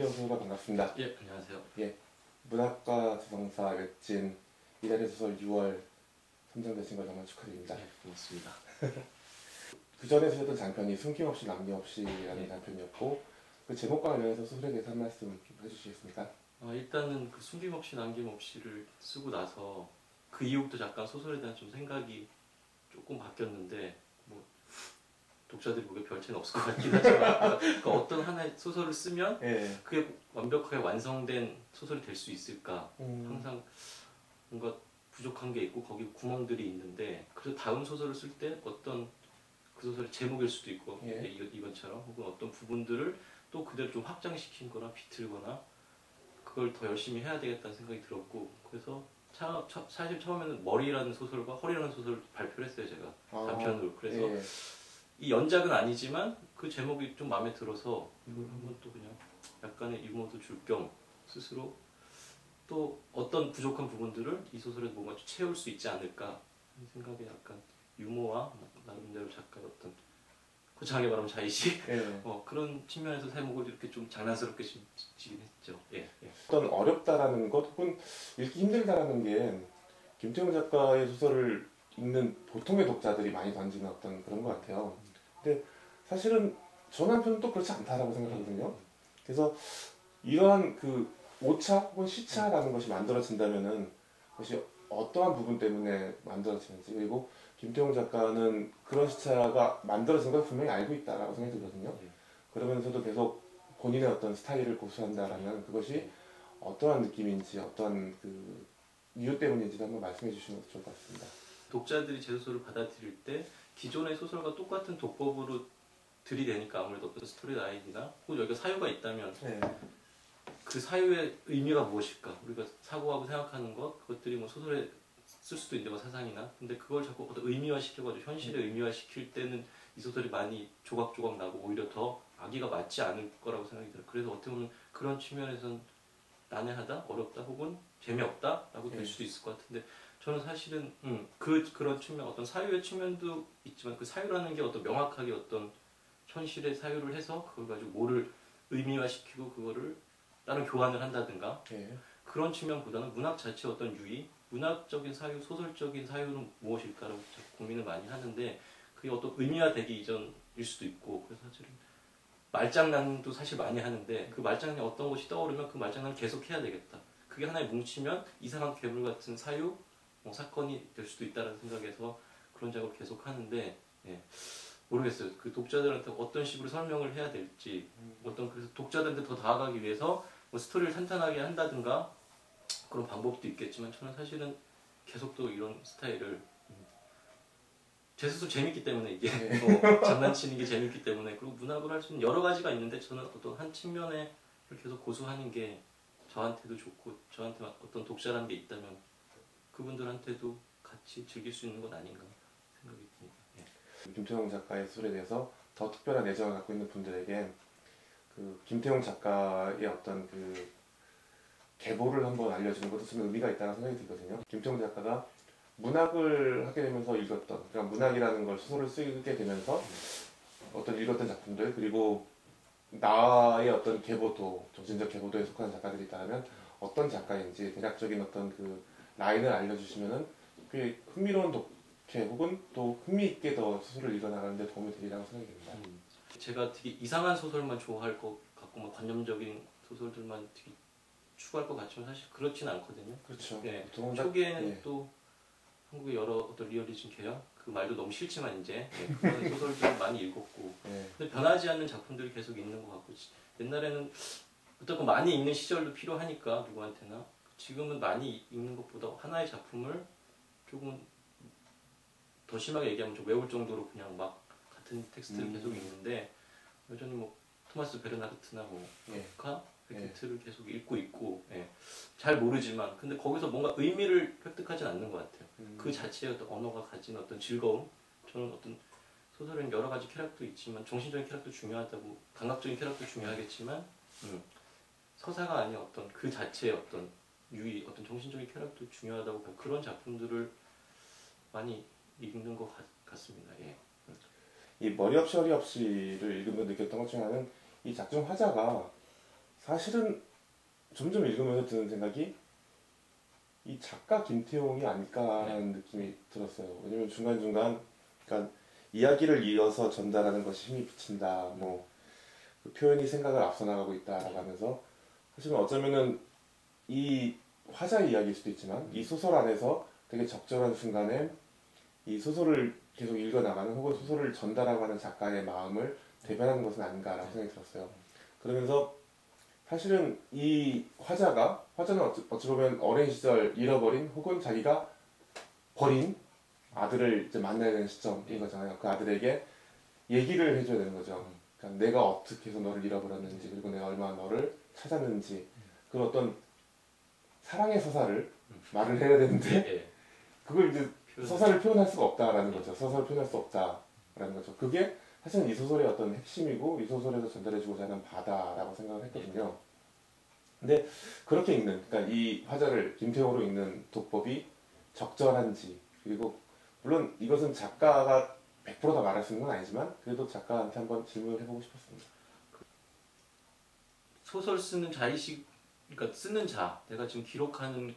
김태형 선수가 반갑습니다. 예, 안녕하세요. 예, 문학과 지성사 웹진 이달의 소설 6월 선정되신 걸 정말 축하드립니다. 예, 고맙습니다. 그 전에 쓰셨던 장편이 숨김없이 남김없이라는 예. 장편이었고 그 제목과 관련해서 소설에 대해서 한 말씀 해주시겠습니까? 일단은 그 숨김없이 남김없이를 쓰고 나서 그 이후부터 잠깐 소설에 대한 좀 생각이 조금 바뀌었는데 뭐 독자들이 보기에 별 차이는 없을 것 같긴 하지만 그러니까 어떤 하나의 소설을 쓰면 예. 그게 완벽하게 완성된 소설이 될 수 있을까 항상 뭔가 부족한 게 있고 거기 구멍들이 있는데 그래서 다음 소설을 쓸 때 어떤 그 소설의 제목일 수도 있고 예. 이번처럼 혹은 어떤 부분들을 또 그대로 좀 확장시킨 거나 비틀거나 그걸 더 열심히 해야 되겠다는 생각이 들었고 그래서 사실 처음에는 머리라는 소설과 허리라는 소설을 발표를 했어요 제가 단편으로. 그래서 예. 이 연작은 아니지만 그 제목이 좀 마음에 들어서 이걸 한번 또 그냥 약간의 유머도 줄 겸 스스로 또 어떤 부족한 부분들을 이 소설에 뭔가 채울 수 있지 않을까 하는 생각에 약간 유머와 나름대로 작가의 어떤 고창하게 말하면 자의식 예. 그런 측면에서 제목을 이렇게 좀 장난스럽게 지긴 했죠. 예. 어떤 어렵다라는 것 혹은 읽기 힘들다라는 게 김태형 작가의 소설을 읽는 보통의 독자들이 많이 던지는 어떤 그런 것 같아요. 근데 사실은 저 남편은 또 그렇지 않다라고 생각하거든요. 그래서 이러한 그 오차 혹은 시차라는 것이 만들어진다면은 그것이 어떠한 부분 때문에 만들어지는지, 그리고 김태형 작가는 그런 시차가 만들어진 걸 분명히 알고 있다라고 생각이 들거든요. 그러면서도 계속 본인의 어떤 스타일을 고수한다라면 그것이 어떠한 느낌인지, 어떠한 그 이유 때문인지도 한번 말씀해 주시면 좋을 것 같습니다. 독자들이 제 소설을 받아들일 때 기존의 소설과 똑같은 독법으로 들이대니까 아무래도 어떤 스토리 라인이나 혹은 여기가 사유가 있다면 네. 그 사유의 의미가 무엇일까? 우리가 사고하고 생각하는 것, 그것들이 뭐 소설에 쓸 수도 있는데 뭐 사상이나 근데 그걸 자꾸 어떤 의미화 시켜가지고 현실에 의미화 시킬 때는 이 소설이 많이 조각조각 나고 오히려 더 악의가 맞지 않을 거라고 생각이 들어요. 그래서 어떻게 보면 그런 측면에서는 난해하다, 어렵다, 혹은 재미없다라고 될 수도 있을 것 같은데 저는 사실은 그런 측면, 어떤 사유의 측면도 있지만 그 사유라는 게 어떤 명확하게 어떤 현실의 사유를 해서 그걸 가지고 뭐를 의미화시키고 그거를 다른 교환을 한다든가 그런 측면보다는 문학 자체의 어떤 유의, 문학적인 사유, 소설적인 사유는 무엇일까라고 고민을 많이 하는데 그게 어떤 의미화되기 이전일 수도 있고 그래서 사실은 말장난도 사실 많이 하는데 그 말장난에 어떤 것이 떠오르면 그 말장난을 계속 해야 되겠다. 그게 하나에 뭉치면 이상한 괴물 같은 사유, 사건이 될 수도 있다는 생각에서 그런 작업을 계속 하는데 모르겠어요. 그 독자들한테 어떤 식으로 설명을 해야 될지 그래서 독자들한테 더 다가가기 위해서 뭐 스토리를 탄탄하게 한다든가 그런 방법도 있겠지만 저는 사실은 계속 또 이런 스타일을 제 스스로 재밌기 때문에 이게 장난치는 게 재밌기 때문에 그리고 문학을 할 수 있는 여러 가지가 있는데 저는 어떤 한 측면에 계속 고수하는 게 저한테도 좋고 저한테 어떤 독자라는 게 있다면 그분들한테도 같이 즐길 수 있는 것 아닌가 생각이 듭니다. 김태형 작가의 소설에 대해서 더 특별한 애정을 갖고 있는 분들에게 그 김태형 작가의 어떤 그 계보를 한번 알려주는 것도 좀 의미가 있다는 생각이 들거든요. 김태형 작가가 문학을 하게 되면서 읽었던, 그러니까 문학이라는 걸 소설을 쓰게 되면서 어떤 읽었던 작품들, 그리고 나의 어떤 계보도, 정신적 계보도에 속하는 작가들이 있다면 어떤 작가인지 대략적인 어떤 그 라인을 알려주시면은 꽤 흥미로운 독해 혹은 또 흥미있게 더 소설을 읽어나가는데 도움이 되리라고 생각이 됩니다. 제가 되게 이상한 소설만 좋아할 것 같고 막 관념적인 소설들만 되게 추구할 것 같지만 사실 그렇진 않거든요. 그렇죠. 초기에는 또 한국의 여러 어떤 리얼리즘 개혁 그 말도 너무 싫지만 이제 그런 소설들을 많이 읽었고 근데 변하지 않는 작품들이 계속 있는 것 같고 옛날에는 어떻게 많이 읽는 시절도 필요하니까 누구한테나 지금은 많이 읽는 것보다 하나의 작품을 조금 더 심하게 얘기하면 좀 외울 정도로 그냥 막 같은 텍스트를 계속 읽는데 여전히 뭐 토마스 베르나르트나 뭐 카 베케트를 계속 읽고 있고 잘 모르지만 근데 거기서 뭔가 의미를 획득하진 않는 것 같아요. 그 자체의 어떤 언어가 가진 어떤 즐거움 저는 어떤 소설은 여러 가지 쾌락도 있지만 정신적인 쾌락도 중요하다고 감각적인 쾌락도 중요하겠지만 서사가 아닌 어떤 그 자체의 어떤 유의 어떤 정신적인 쾌락도 중요하다고 그런 작품들을 많이 읽는 것 같습니다. 이 머리 없이 허리 없이를 읽으면서 느꼈던 것 중에 하나는 이 작중 화자가 사실은 점점 읽으면서 드는 생각이 이 작가 김태용이 아닐까라는 느낌이 들었어요. 왜냐면 중간중간 그러니까 이야기를 이어서 전달하는 것이 힘이 비친다. 뭐 그 표현이 생각을 앞서 나가고 있다라고 하면서 사실은 어쩌면은 이 화자 이야기일 수도 있지만 이 소설 안에서 되게 적절한 순간에 이 소설을 계속 읽어나가는 혹은 소설을 전달하고 하는 작가의 마음을 대변하는 것은 아닌가라고 생각이 들었어요. 그러면서 사실은 이 화자는 어찌 보면 어린 시절 잃어버린 혹은 자기가 버린 아들을 이제 만나야 되는 시점인 거잖아요. 그 아들에게 얘기를 해줘야 되는 거죠. 그러니까 내가 어떻게 해서 너를 잃어버렸는지 그리고 내가 얼마나 너를 찾았는지 그런 어떤 사랑의 서사를 말을 해야 되는데 그걸 이제 서사를 표현할 수가 없다라는 거죠. 서사를 표현할 수 없다라는 거죠. 그게 사실은 이 소설의 어떤 핵심이고 이 소설에서 전달해주고자 하는 바다라고 생각을 했거든요. 근데 그렇게 읽는, 그러니까 이 화자를 김태용으로 읽는 독법이 적절한지 그리고 물론 이것은 작가가 100%다 말할 수 있는 건 아니지만 그래도 작가한테 한번 질문을 해보고 싶었습니다. 소설 쓰는 자의식, 그러니까 쓰는 자, 내가 지금 기록하는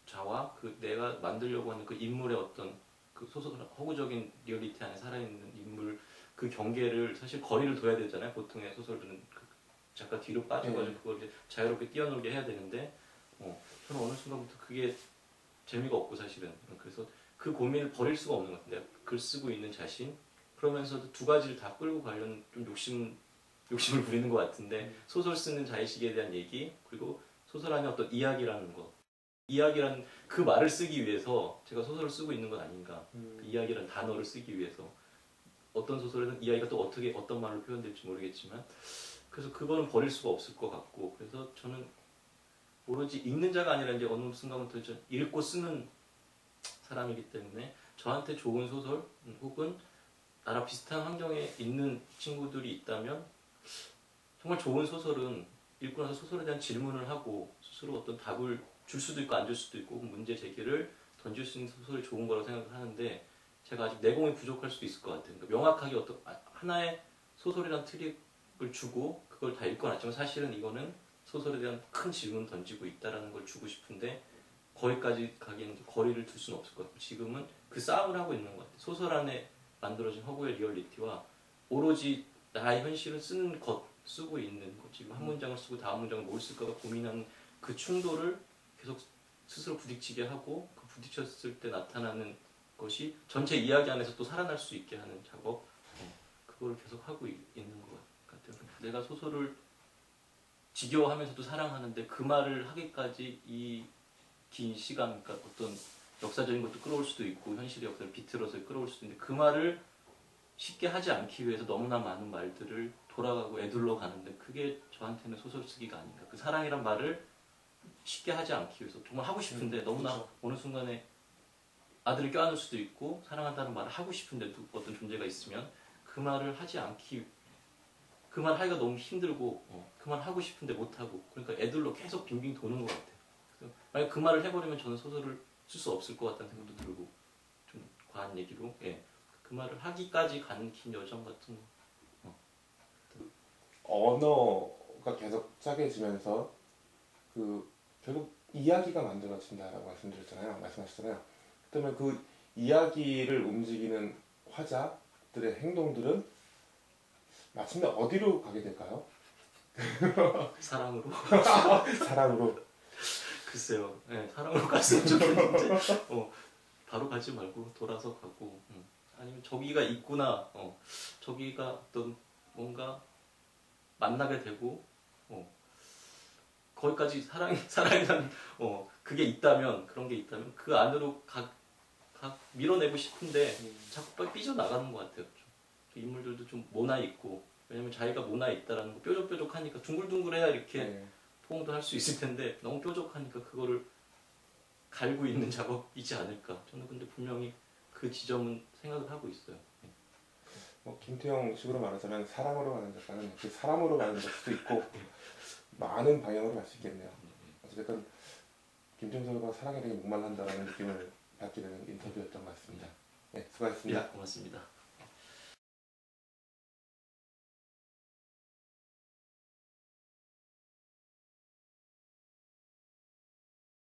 자와 그 내가 만들려고 하는 그 인물의 어떤 그 소설 허구적인 리얼리티 안에 살아있는 인물 그 경계를 사실 거리를 둬야 되잖아요. 보통의 소설들은 그 작가 뒤로 빠져가지고 그걸 이제 자유롭게 뛰어놀게 해야 되는데 저는 어느 순간부터 그게 재미가 없고 사실은 그래서 그 고민을 버릴 수가 없는 것 같은데 글 쓰고 있는 자신 그러면서도 두 가지를 다 끌고 가려는 좀 욕심을 부리는 것 같은데 소설 쓰는 자의식에 대한 얘기 그리고 소설 안에 어떤 이야기라는 것 이야기라는 그 말을 쓰기 위해서 제가 소설을 쓰고 있는 건 아닌가 그 이야기라는 단어를 쓰기 위해서 어떤 소설에는 이야기가 또 어떻게 어떤 말로 표현될지 모르겠지만 그래서 그거는 버릴 수가 없을 것 같고 그래서 저는 오로지 읽는 자가 아니라 이제 어느 순간부터 읽고 쓰는 사람이기 때문에 저한테 좋은 소설 혹은 나랑 비슷한 환경에 있는 친구들이 있다면 정말 좋은 소설은 읽고 나서 소설에 대한 질문을 하고 스스로 어떤 답을 줄 수도 있고 안 줄 수도 있고 문제 제기를 던질 수 있는 소설이 좋은 거라고 생각을 하는데 제가 아직 내공이 부족할 수도 있을 것 같아요. 그러니까 명확하게 어떤 하나의 소설이란 트릭을 주고 그걸 다 읽어놨지만 사실은 이거는 소설에 대한 큰 질문을 던지고 있다는 걸 주고 싶은데 거기까지 가기에는 거리를 둘 수는 없을 것 같고 지금은 그 싸움을 하고 있는 것 같아요. 소설 안에 만들어진 허구의 리얼리티와 오로지 나의 현실을 쓰는 것, 쓰고 있는 것 지금 한 문장을 쓰고 다음 문장을 뭘 쓸까 고민하는 그 충돌을 계속 스스로 부딪히게 하고 그 부딪혔을 때 나타나는 것이 전체 이야기 안에서 또 살아날 수 있게 하는 작업 그거를 계속 하고 있는 것 같아요. 내가 소설을 지겨워하면서도 사랑하는데 그 말을 하기까지 이 긴 시간, 그러니까 어떤 역사적인 것도 끌어올 수도 있고 현실의 역사를 비틀어서 끌어올 수도 있는데 그 말을 쉽게 하지 않기 위해서 너무나 많은 말들을 돌아가고 애둘러 가는데 그게 저한테는 소설 쓰기가 아닌가. 그 사랑이란 말을 쉽게 하지 않기 위해서 정말 하고 싶은데 너무나 그렇죠. 어느 순간에 아들을 껴안을 수도 있고 사랑한다는 말을 하고 싶은데도 어떤 존재가 있으면 그 말을 하지 않기 그 말 하기가 너무 힘들고 그 말 하고 싶은데 못하고 그러니까 애들로 계속 빙빙 도는 것 같아요. 그래서 만약 그 말을 해버리면 저는 소설을 쓸 수 없을 것 같다는 생각도 들고 좀 과한 얘기로 그 말을 하기까지 가는 긴 여정 같은 거. 언어가 계속 짜게지면서 그 결국 이야기가 만들어진다라고 말씀하셨잖아요. 그러면 그 이야기를 움직이는 화자들의 행동들은 마침내 어디로 가게 될까요? 사랑으로. 사랑으로. 글쎄요. 사랑으로 갔으면 좋겠는데 바로 가지 말고 돌아서 가고 아니면 저기가 있구나. 저기가 어떤 뭔가 만나게 되고 거기까지 사랑이란 그게 있다면 그런 게 있다면 그 안으로 밀어내고 싶은데 자꾸 삐져나가는 것 같아요. 인물들도 좀 모나 있고 왜냐면 자기가 모나 있다라는 거 뾰족뾰족하니까 둥글둥글해야 이렇게 포옹도 할 수 있을 텐데 너무 뾰족하니까 그거를 갈고 있는 작업이지 않을까. 저는 근데 분명히 그 지점은 생각을 하고 있어요. 김태형 식으로 말하자면 사랑으로 가는 작가는 그 사람으로 가는 것도 있고 많은 방향으로 갈 수 있겠네요. 어쨌든 김태형 작가가 사랑에 되게 목말란다라는 느낌을 받게 되는 인터뷰였던 것 같습니다. 네, 수고하셨습니다. 고맙습니다.